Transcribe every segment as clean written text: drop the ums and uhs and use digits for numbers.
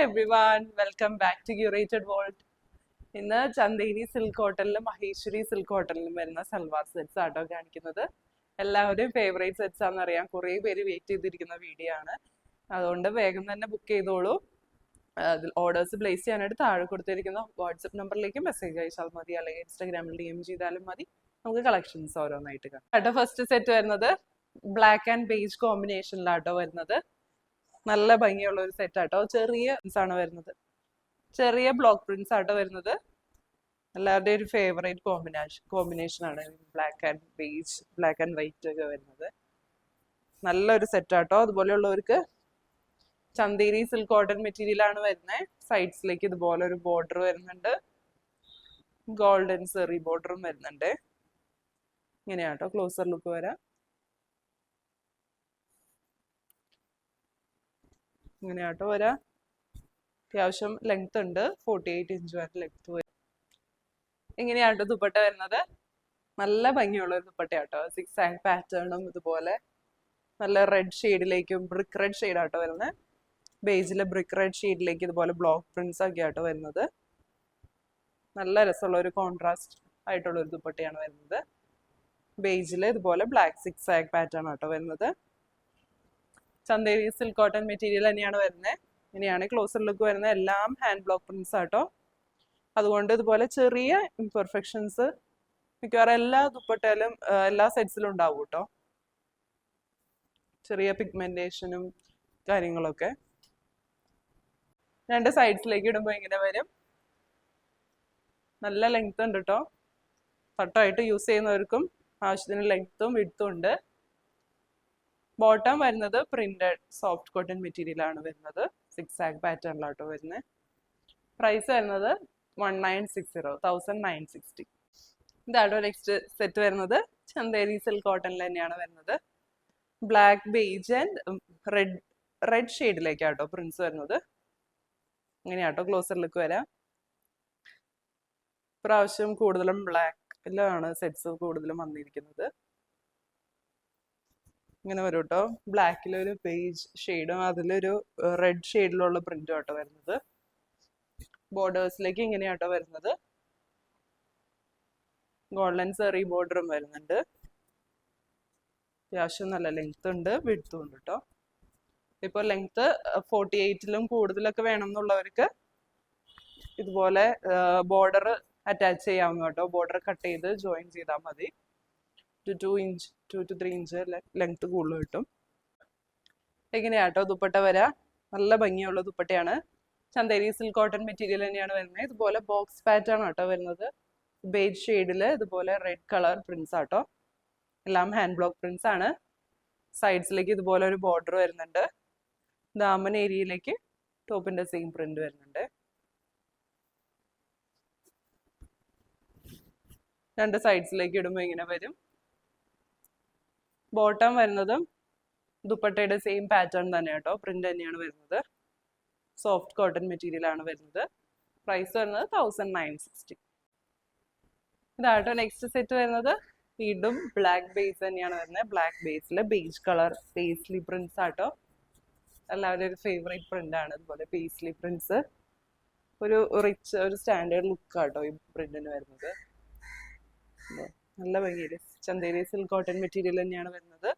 Hi everyone, welcome back to curated world. ഇന്ന് Chanderi silk കോട്ടണിലും Maheshwari silk കോട്ടണിലും വരുന്ന സൽവാർ സെറ്റ്സ് ആട്ടോ കാണിക്കുന്നത്. എല്ലാവരുടെയും ഫേവറേറ്റ് സെറ്റ്സ് ആണെന്നറിയാം, കുറേ പേര് വെയിറ്റ് ചെയ്തിരിക്കുന്ന വീഡിയോ ആണ്. അതുകൊണ്ട് വേഗം തന്നെ ബുക്ക് ചെയ്തോളൂ. ഓർഡേഴ്സ് പ്ലേസ് ചെയ്യാനായിട്ട് താഴെ കൊടുത്തിരിക്കുന്ന വാട്സപ്പ് നമ്പറിലേക്ക് മെസ്സേജ് അയച്ചാൽ മതി, അല്ലെങ്കിൽ ഇൻസ്റ്റാഗ്രാമിൽ DM ചെയ്താലും മതി. നമുക്ക് കളക്ഷൻസ് ഓരോന്നായിട്ട് കാണാം. ഫസ്റ്റ് സെറ്റ് വരുന്നത് ബ്ലാക്ക് ആൻഡ് ബേജ് കോമ്പിനേഷനിലാട്ടോ വരുന്നത്. നല്ല ഭംഗിയുള്ള ഒരു സെറ്റ് ആട്ടോ. ചെറിയ ആണ് വരുന്നത്, ചെറിയ ബ്ലോക്ക് പ്രിന്റ്സ് ആട്ടോ വരുന്നത്. എല്ലാവരുടെയും ഒരു ഫേവറേറ്റ് കോമ്പിനേഷൻ ആണ് black and beige, black and white ഒക്കെ വരുന്നത്. നല്ലൊരു സെറ്റ് ആട്ടോ. അതുപോലെയുള്ളവർക്ക് ചന്ദേരി സിൽക്ക് കോട്ടൺ മെറ്റീരിയൽ ആണ് വരുന്നത്. സൈഡ്സിലേക്ക് ഇതുപോലെ ഒരു ബോർഡർ വരുന്നുണ്ട്, ഗോൾഡൻ സെറി ബോർഡറും വരുന്നുണ്ട്. ഇങ്ങനെയാട്ടോ ക്ലോസർ ലുക്ക് വരാം. ഇങ്ങനെയാട്ടോ വരാം. അത്യാവശ്യം ലെങ്ത് ഉണ്ട്, 48 ഇഞ്ച് വരെ ലെങ്ത് വരും. ഇങ്ങനെയാട്ടോ ദുപ്പട്ട വരുന്നത്. നല്ല ഭംഗിയുള്ള ഒരു ദുപ്പട്ടയാട്ടോ. 6 ആൻഡ് പാറ്റേണും ഇതുപോലെ നല്ല റെഡ് ഷെയ്ഡിലേക്കും, ബ്രിക്ക് റെഡ് ഷെയ്ഡാട്ടോ വരുന്നത്. ബേജിലെ ബ്രിക്ക് റെഡ് ഷെയ്ഡിലേക്ക് ഇതുപോലെ ബ്ലോക്ക് പ്രിന്റ്സ് ഒക്കെ ആട്ടോ വരുന്നത്. നല്ല രസമുള്ള ഒരു കോൺട്രാസ്റ്റ് ആയിട്ടുള്ള ഒരു ദുപ്പട്ടയാണ് വരുന്നത്. ബേജില് ഇതുപോലെ ബ്ലാക്ക് 6 ആഗ് പാറ്റേൺ ആട്ടോ വരുന്നത്. ചന്ദേരി സിൽക്ക് കോട്ടൺ മെറ്റീരിയൽ തന്നെയാണ് വരുന്നത്. ഇങ്ങനെയാണ് ക്ലോസർ ലുക്ക് വരുന്നത്. എല്ലാം ഹാൻഡ് ബ്ലോക്ക് പ്രിന്റ്സ് ആട്ടോ. അതുകൊണ്ട് ഇതുപോലെ ചെറിയ ഇംപെർഫെക്ഷൻസ് മിക്കവാറും എല്ലാ ദുപ്പട്ടയിലും എല്ലാ സെറ്റ്സിലും ഉണ്ടാവും കേട്ടോ. ചെറിയ പിഗ്മെന്റേഷനും കാര്യങ്ങളൊക്കെ. രണ്ട് സൈഡ്സിലേക്ക് ഇടുമ്പോൾ ഇങ്ങനെ വരും. നല്ല ലെങ്ത് ഉണ്ട് കേട്ടോ. തട്ടായിട്ട് യൂസ് ചെയ്യുന്നവർക്കും ആവശ്യത്തിന് ലെങ്ത്തും വിഡ്ത്തും ഉണ്ട്. ബോട്ടം വരുന്നത് പ്രിന്റഡ് സോഫ്റ്റ് കോട്ടൺ മെറ്റീരിയൽ ആണ് വരുന്നത്. 6 ആഗ് പാറ്റേണിലാട്ടോ വരുന്നത്. പ്രൈസ് വരുന്നത് 1960. ഇതാട്ടോ നെക്സ്റ്റ് സെറ്റ് വരുന്നത്. ചന്ദേരി സിൽക്ക് കോട്ടണിൽ തന്നെയാണ് വരുന്നത്. ബ്ലാക്ക് ബേജ് ആൻഡ് റെഡ് ഷെയ്ഡിലേക്കാട്ടോ പ്രിന്റ്സ് വരുന്നത്. ഇങ്ങനെയാട്ടോ ക്ലോസർ ലുക്ക് വരാം. പ്രാവശ്യം കൂടുതലും ബ്ലാക്കിലാണ് സെറ്റ്സ് കൂടുതലും വന്നിരിക്കുന്നത്. ഇങ്ങനെ വരും കേട്ടോ. ബ്ലാക്കിലൊരു ബേജ് ഷെയ്ഡും അതിലൊരു റെഡ് ഷെയ്ഡിലുള്ള പ്രിന്റും ആട്ടോ വരുന്നത്. ബോർഡേഴ്സിലേക്ക് ഇങ്ങനെയാട്ടോ വരുന്നത്. ഗോൾഡൻ സെറി ബോർഡറും വരുന്നുണ്ട്. അത്യാവശ്യം നല്ല ലെങ്ത് ഉണ്ട്, വിഡ്ത്തും ഉണ്ട് കേട്ടോ. ഇപ്പോൾ ലെങ്ത് 48ലും കൂടുതലൊക്കെ വേണം എന്നുള്ളവർക്ക് ഇതുപോലെ ബോർഡർ അറ്റാച്ച് ചെയ്യാവുന്ന കേട്ടോ. ബോർഡർ കട്ട് ചെയ്ത് ജോയിൻ ചെയ്താൽ മതി. 2 to 3 ഇഞ്ച് ലെങ്ത് കൂടുതൽ കിട്ടും. എങ്ങനെയാട്ടോ ദുപ്പട്ട വരാ. നല്ല ഭംഗിയുള്ള ദുപ്പട്ടയാണ്. ചന്ദേരി സിൽക്ക് കോട്ടൺ മെറ്റീരിയൽ തന്നെയാണ് വരുന്നത്. ഇതുപോലെ ബോക്സ് പാറ്റേൺ ആട്ടോ വരുന്നത്. ബേജ് ഷെയ്ഡിൽ ഇതുപോലെ റെഡ് കളർ പ്രിന്റ്സ് ആട്ടോ. എല്ലാം ഹാൻഡ് ബ്ലോക്ക് പ്രിന്റ്സ് ആണ്. സൈഡ്സിലേക്ക് ഇതുപോലെ ഒരു ബോർഡർ വരുന്നുണ്ട്. ദാമൻ ഏരിയയിലേക്ക് ടോപ്പിന്റെ സെയിം പ്രിന്റ് വരുന്നുണ്ട്. രണ്ട് സൈഡ്സിലേക്ക് ഇടുമ്പോൾ ഇങ്ങനെ വരും. ബോട്ടം വരുന്നതും ദുപ്പട്ടയുടെ സെയിം പാറ്റേൺ തന്നെ കേട്ടോ. പ്രിന്റ് തന്നെയാണ് വരുന്നത്. സോഫ്റ്റ് കോട്ടൺ മെറ്റീരിയൽ ആണ് വരുന്നത്. പ്രൈസ് വരുന്നത് 1960. ഇതാട്ടോ നെക്സ്റ്റ് സെറ്റ് വരുന്നത്. വീണ്ടും ബ്ലാക്ക് ബേസ് തന്നെയാണ് വരുന്നത്. ബ്ലാക്ക് ബേസിൽ ബേജ് കളർ പേസ്ലി പ്രിന്റ്സ് ആട്ടോ. എല്ലാവരും ഒരു ഫേവറേറ്റ് പ്രിന്റ് ആണ്. അതുപോലെ പേസ്ലി പ്രിന്റ്സ് ഒരു റിച്ച്, ഒരു സ്റ്റാൻഡേർഡ് ലുക്ക് ആട്ടോ ഈ പ്രിന്റിന് വരുന്നത്. നല്ല ഭംഗിയില് ചന്ദേരി സിൽക്ക് കോട്ടൺ മെറ്റീരിയൽ തന്നെയാണ് വരുന്നത്.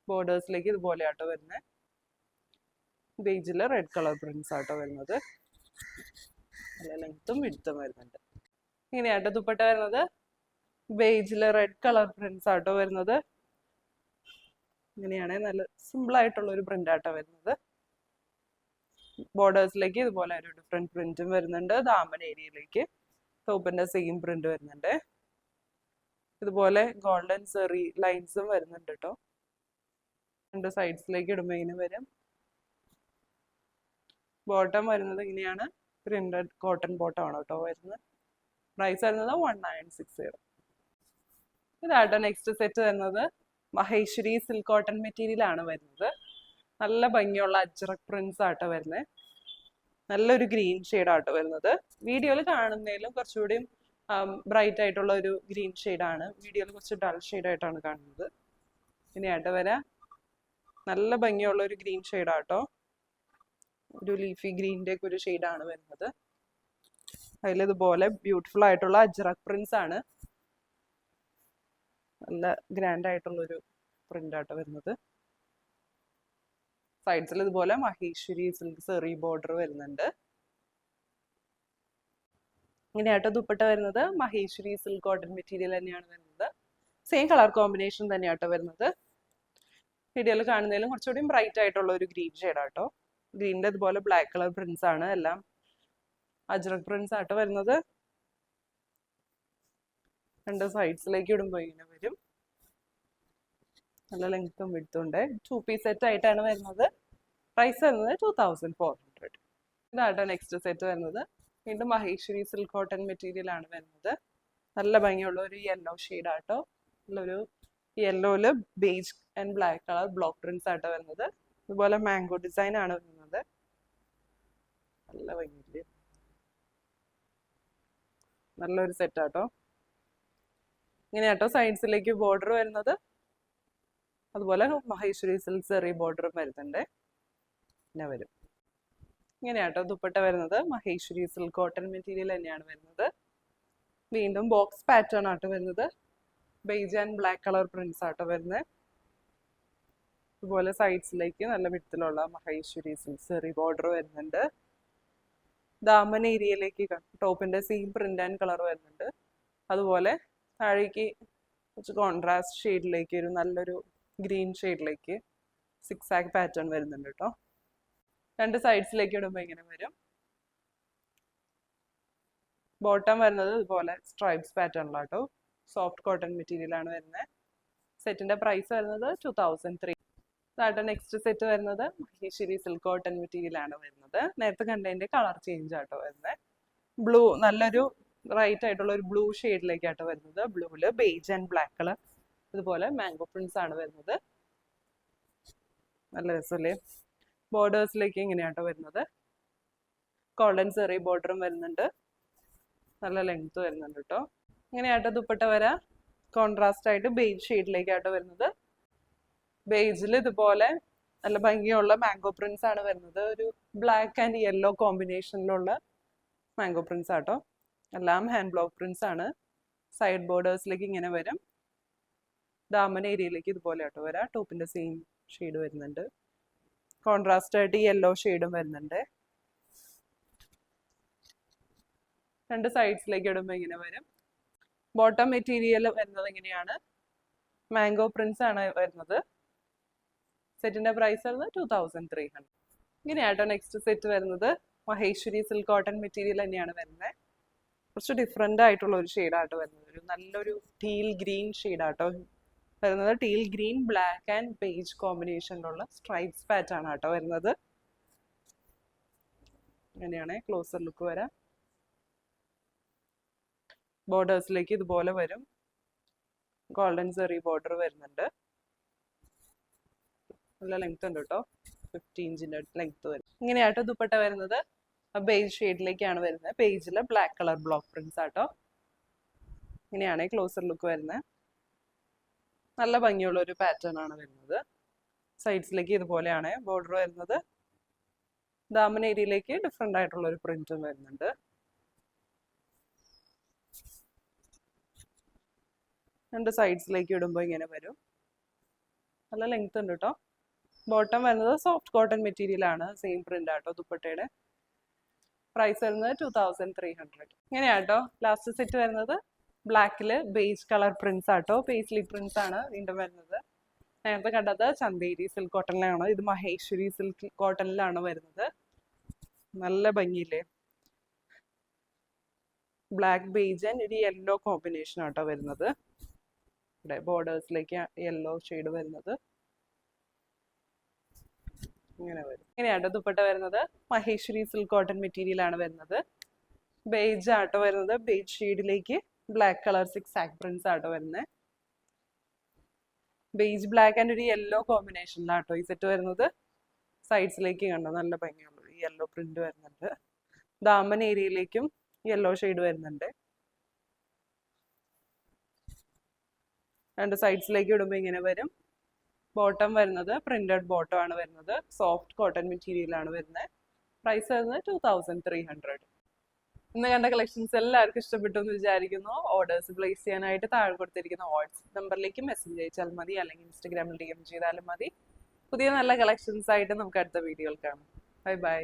ബോർഡേഴ്സിലേക്ക് ഇതുപോലെ ആട്ടോ വരുന്നത്. ബേജില് റെഡ് കളർ പ്രിന്റ്സ് ആട്ടോ വരുന്നത്. നല്ല ലെങ്ത്തും വിഡ്ത്തും വരുന്നുണ്ട്. ഇങ്ങനെയാട്ടോ ദുപ്പട്ട വരുന്നത്. ബേജില് റെഡ് കളർ പ്രിന്റ്സ് ആട്ടോ വരുന്നത്. ഇങ്ങനെയാണ് നല്ല സിമ്പിൾ ആയിട്ടുള്ള ഒരു പ്രിന്റ് ആട്ടോ വരുന്നത്. ബോർഡേഴ്സിലേക്ക് ഇതുപോലെ ഒരു ഡിഫറെന്റ് പ്രിന്റും വരുന്നുണ്ട്. ദാമൻ ഏരിയയിലേക്ക് ടോപ്പിന്റെ സെയിം പ്രിന്റ് വരുന്നുണ്ട്. ഇതുപോലെ ഗോൾഡൻ സെറി ലൈൻസും വരുന്നുണ്ട് കേട്ടോ. രണ്ട് സൈഡ്സിലേക്ക് ഇടുമ്പോൾ ഇങ്ങനെ വരും. ബോട്ടം വരുന്നത് ഇങ്ങനെയാണ്. പ്രിന്റഡ് കോട്ടൺ ബോട്ടം ആണ് കേട്ടോ വരുന്നത്. പ്രൈസ് വരുന്നത് 1960. ഇതാട്ടോ നെക്സ്റ്റ് സെറ്റ് വരുന്നത്. മഹേശ്വരി സിൽക്ക് കോട്ടൺ മെറ്റീരിയൽ ആണ് വരുന്നത്. നല്ല ഭംഗിയുള്ള അജ്രക് പ്രിന്റ്സ് ആട്ടോ വരുന്നത്. നല്ലൊരു ഗ്രീൻ ഷെയ്ഡാട്ടോ വരുന്നത്. വീഡിയോയിൽ കാണുന്നതിലും കുറച്ചുകൂടി ബ്രൈറ്റ് ആയിട്ടുള്ള ഒരു ഗ്രീൻ ഷെയ്ഡാണ്. വീഡിയോയിൽ കുറച്ച് ഡൾ ഷെയ്ഡായിട്ടാണ് കാണുന്നത്. ഇങ്ങനെയാട്ടോ വരാം. നല്ല ഭംഗിയുള്ള ഒരു ഗ്രീൻ ഷെയ്ഡാട്ടോ. ഒരു ലീഫി ഗ്രീനിന്റെ ഒക്കെ ഒരു ഷെയ്ഡാണ് വരുന്നത്. അതിൽ ഇതുപോലെ ബ്യൂട്ടിഫുൾ ആയിട്ടുള്ള അജ്രക് പ്രിന്റ്സ് ആണ്. നല്ല ഗ്രാൻഡ് ആയിട്ടുള്ള ഒരു പ്രിന്റ് ആട്ടോ വരുന്നത്. സൈഡ്സിൽ ഇതുപോലെ മഹേശ്വരി സിൽക്ക് സെറി ബോർഡർ വരുന്നുണ്ട്. ഇങ്ങനെയാട്ടോ ദുപ്പട്ട വരുന്നത്. മഹേശ്വരി സിൽക്ക് കോട്ടൺ മെറ്റീരിയൽ തന്നെയാണ് വരുന്നത്. സെയിം കളർ കോമ്പിനേഷൻ തന്നെയാട്ടോ വരുന്നത്. വീഡിയോയിൽ കാണുന്നതിലും കുറച്ചുകൂടി ബ്രൈറ്റ് ആയിട്ടുള്ള ഒരു ഗ്രീൻ ഷെയ്ഡാട്ടോ. ഗ്രീനിന്റെ ഇതുപോലെ ബ്ലാക്ക് കളർ പ്രിന്റ്സ് ആണ്. എല്ലാം അജ്രക് പ്രിന്റ്സ് ആട്ടോ വരുന്നത്. രണ്ട് സൈഡ്സിലേക്ക് ഇടുമ്പോൾ ഇങ്ങനെ വരും. നല്ല ലെങ്ത്തും വിഡ്ത്തും ഉണ്ട്. 2 പീസ് സെറ്റ് ആയിട്ടാണ് വരുന്നത്. പ്രൈസ് വരുന്നത് 2400. ഇതാട്ടോ നെക്സ്റ്റ് സെറ്റ് വരുന്നത്. വീണ്ടും മഹേശ്വരി സിൽക്ക് കോട്ടൺ മെറ്റീരിയൽ ആണ് വരുന്നത്. നല്ല ഭംഗിയുള്ള ഒരു യെല്ലോ ഷെയ്ഡ് ആട്ടോ. നല്ലൊരു യെല്ലോയില് beige and black colour block prints ആട്ടോ വരുന്നത്. ഇതുപോലെ മാംഗോ ഡിസൈൻ ആണ് വരുന്നത്. നല്ല ഭംഗിയില് നല്ലൊരു സെറ്റ് ആട്ടോ. ഇങ്ങനെയാട്ടോ സൈഡ്സിലേക്ക് ബോർഡർ വരുന്നത്. അതുപോലെ മഹേശ്വരി സിൽക്ക് സെറി ബോർഡറും വരുന്നുണ്ട്. പിന്നെ വരും ഇങ്ങനെയാട്ടോ ദുപ്പട്ട വരുന്നത്. മഹേശ്വരി സിൽക്ക് കോട്ടൺ മെറ്റീരിയൽ തന്നെയാണ് വരുന്നത്. വീണ്ടും ബോക്സ് പാറ്റേൺ ആട്ടോ വരുന്നത്. Beige and black colour prints ആട്ടോ വരുന്നത്. അതുപോലെ സൈഡ്സിലേക്ക് നല്ല വിധത്തിലുള്ള മഹേശ്വരി സിൽക്ക് സെറി ബോർഡർ വരുന്നുണ്ട്. ദാമൻ ഏരിയയിലേക്ക് ടോപ്പിന്റെ സെയിം പ്രിന്റ് ആൻഡ് കളർ വരുന്നുണ്ട്. അതുപോലെ താഴേക്ക് കുറച്ച് കോൺട്രാസ്റ്റ് ഷെയ്ഡിലേക്ക് ഒരു നല്ലൊരു ഗ്രീൻ ഷെയ്ഡിലേക്ക് സിക്സ് ആക്ക് പാറ്റേൺ വരുന്നുണ്ട് കേട്ടോ. രണ്ട് സൈഡ്സിലേക്ക് ഇടുമ്പോൾ ഇങ്ങനെ വരും. ബോട്ടം വരുന്നത് ഇതുപോലെ സ്ട്രൈപ്സ് പാറ്റേണിലാട്ടോ. സോഫ്റ്റ് കോട്ടൺ മെറ്റീരിയൽ ആണ് വരുന്നത്. സെറ്റിന്റെ പ്രൈസ് വരുന്നത് 2003. അതാട്ടോ നെക്സ്റ്റ് സെറ്റ് വരുന്നത്. മഹേശ്വരി സിൽക്ക് കോട്ടൺ മെറ്റീരിയൽ ആണ് വരുന്നത്. നേരത്തെ കണ്ടതിന്റെ കളർ ചേഞ്ച് ആട്ടോ വരുന്നത്. ബ്ലൂ നല്ലൊരു റൈറ്റ് ആയിട്ടുള്ള ഒരു ബ്ലൂ ഷെയ്ഡിലേക്കാട്ടോ വരുന്നത്. ബ്ലൂവില് ബേജ് ആൻഡ് ബ്ലാക്ക് കളർ ഇതുപോലെ മാംഗോ പ്രിന്റ്സ് ആണ് വരുന്നത്. നല്ല രസമല്ലേ. ബോർഡേഴ്സിലേക്ക് ഇങ്ങനെയാട്ടോ വരുന്നത്. ഗോൾഡൻ സെറി ബോർഡറും വരുന്നുണ്ട്. നല്ല ലെങ്ത് വരുന്നുണ്ട് കേട്ടോ. ഇങ്ങനെയാട്ടോ ദുപ്പട്ട വരാ. കോൺട്രാസ്റ്റ് ആയിട്ട് ബേജ് ഷെയ്ഡിലേക്കാട്ടോ വരുന്നത്. ബേജിൽ ഇതുപോലെ നല്ല ഭംഗിയുള്ള മാംഗോ പ്രിന്റ്സ് ആണ് വരുന്നത്. ഒരു ബ്ലാക്ക് ആൻഡ് യെല്ലോ കോമ്പിനേഷനിലുള്ള മാംഗോ പ്രിന്റ്സ് ആട്ടോ. എല്ലാം ഹാൻഡ് ബ്ലോക്ക് പ്രിന്റ്സ് ആണ്. സൈഡ് ബോർഡേഴ്സിലേക്ക് ഇങ്ങനെ വരും. ദാമൻ ഏരിയയിലേക്ക് ഇതുപോലെ ആട്ടോ വരാം. ടോപ്പിന്റെ സെയിം ഷെയ്ഡ് വരുന്നുണ്ട്. കോൺട്രാസ്റ്റ് ആയിട്ട് യെല്ലോ ഷെയ്ഡും വരുന്നുണ്ട്. രണ്ട് സൈഡ്സിലേക്ക് ഇടുമ്പോൾ ഇങ്ങനെ വരും. ബോട്ടം മെറ്റീരിയൽ വരുന്നത് ഇങ്ങനെയാണ്. മാംഗോ പ്രിന്റ്സ് ആണ് വരുന്നത്. സെറ്റിന്റെ പ്രൈസ് വരുന്നത് 2300. ഇങ്ങനെയാട്ടോ നെക്സ്റ്റ് സെറ്റ് വരുന്നത്. മഹേശ്വരി സിൽക്ക് കോട്ടൺ മെറ്റീരിയൽ തന്നെയാണ് വരുന്നത്. കുറച്ച് ഡിഫറെന്റ് ആയിട്ടുള്ള ഒരു ഷെയ്ഡാട്ടോ വരുന്നത്. ഒരു നല്ലൊരു ടീൽ ഗ്രീൻ ഷെയ്ഡാട്ടോ വരുന്നത്. Teal green black and beige കോമ്പിനേഷനിലുള്ള സ്ട്രൈപ്സ് പാറ്റേൺ ആട്ടോ വരുന്നത്. ഇങ്ങനെയാണ് ക്ലോസർ ലുക്ക് വരാം. ബോർഡേഴ്സിലേക്ക് ഇതുപോലെ വരും. ഗോൾഡൻ സെറി ബോർഡർ വരുന്നുണ്ട്. നല്ല ലെങ്ത് ഉണ്ട് കേട്ടോ. 50 ഇഞ്ചിന്റെ ലെങ്ത് വരും. ഇങ്ങനെയാട്ടോ ദുപ്പട്ട വരുന്നത്. ബേജ് ഷെയ്ഡിലേക്കാണ് വരുന്നത്. പേജിൽ ബ്ലാക്ക് കളർ ബ്ലോക്ക് പ്രിന്റ്സ് ആട്ടോ. ഇങ്ങനെയാണ് ക്ലോസർ ലുക്ക് വരുന്നത്. നല്ല ഭംഗിയുള്ള ഒരു പാറ്റേൺ ആണ് വരുന്നത്. സൈഡ്സിലേക്ക് ഇതുപോലെയാണ് ബോർഡർ വരുന്നത്. ദാമൻ ഏരിയയിലേക്ക് ഡിഫറെന്റ് ആയിട്ടുള്ള ഒരു പ്രിന്റും വരുന്നുണ്ട്. രണ്ട് സൈഡ്സിലേക്ക് ഇടുമ്പോൾ ഇങ്ങനെ വരും. നല്ല ലെങ്ത് ഉണ്ട് കേട്ടോ. ബോട്ടം വരുന്നത് സോഫ്റ്റ് കോട്ടൺ മെറ്റീരിയൽ ആണ്. സെയിം പ്രിന്റ് ആട്ടോ ദുപ്പട്ടയുടെ. പ്രൈസ് വരുന്നത് 2300. ഇങ്ങനെയാട്ടോ ലാസ്റ്റ് സെറ്റ് വരുന്നത്. ബ്ലാക്കില് ബേജ് കളർ പ്രിന്റ്സ് ആട്ടോ. പേസ്ലി പ്രിന്റ്സ് ആണ് വീണ്ടും വരുന്നത്. നേരത്തെ കണ്ടത് ചന്തേരി സിൽക്ക് കോട്ടണിലാണ്. ഇത് മഹേശ്വരി സിൽക്ക് കോട്ടണിലാണ് വരുന്നത്. നല്ല ഭംഗിയില്ലേ. ബ്ലാക്ക് ബേജ് ആൻഡ് ഒരു യെല്ലോ കോമ്പിനേഷൻ ആട്ടോ വരുന്നത്. ഇവിടെ ബോർഡേഴ്സിലേക്ക് യെല്ലോ ഷെയ്ഡ് വരുന്നത്. ഇങ്ങനെ വരും. ഇങ്ങനെയാട്ടോ ദുപ്പട്ട വരുന്നത്. മഹേശ്വരി സിൽക്ക് കോട്ടൺ മെറ്റീരിയൽ ആണ് വരുന്നത്. ബേജ് ആട്ടോ വരുന്നത്. ബേജ് ഷെയ്ഡിലേക്ക് ബ്ലാക്ക് കളർ സിക്സ് ആക്ക് പ്രിന്റ്സ് ആട്ടോ വരുന്നത്. ബേജ് ബ്ലാക്ക് ആൻഡ് ഒരു യെല്ലോ കോമ്പിനേഷനിലാട്ടോ ഈ സെറ്റ് വരുന്നത്. സൈഡ്സിലേക്ക് കണ്ടോ നല്ല ഭംഗിയുള്ള യെല്ലോ പ്രിന്റ് വരുന്നുണ്ട്. ദാമൻ ഏരിയയിലേക്കും യെല്ലോ ഷെയ്ഡ് വരുന്നുണ്ട്. രണ്ട് സൈഡ്സിലേക്ക് ഇടുമ്പോൾ ഇങ്ങനെ വരും. ബോട്ടം വരുന്നത് പ്രിന്റഡ് ബോട്ടം ആണ് വരുന്നത്. സോഫ്റ്റ് കോട്ടൺ മെറ്റീരിയൽ ആണ് വരുന്നത്. പ്രൈസ് വരുന്നത് 2300. ഇന്ന് കണ്ട കളക്ഷൻസ് എല്ലാവർക്കും ഇഷ്ടപ്പെട്ടു എന്ന് വിചാരിക്കുന്നു. ഓർഡേഴ്സ് പ്ലേസ് ചെയ്യാനായിട്ട് താഴെ കൊടുത്തിരിക്കുന്ന വാട്സ്ആപ്പ് നമ്പറിലേക്ക് മെസ്സേജ് അയച്ചാൽ മതി, അല്ലെങ്കിൽ ഇൻസ്റ്റഗ്രാമിൽ DM ചെയ്താലും മതി. പുതിയ നല്ല കളക്ഷൻസ് ആയിട്ട് നമുക്ക് അടുത്ത വീഡിയോയിൽ കാണാം. Bye bye.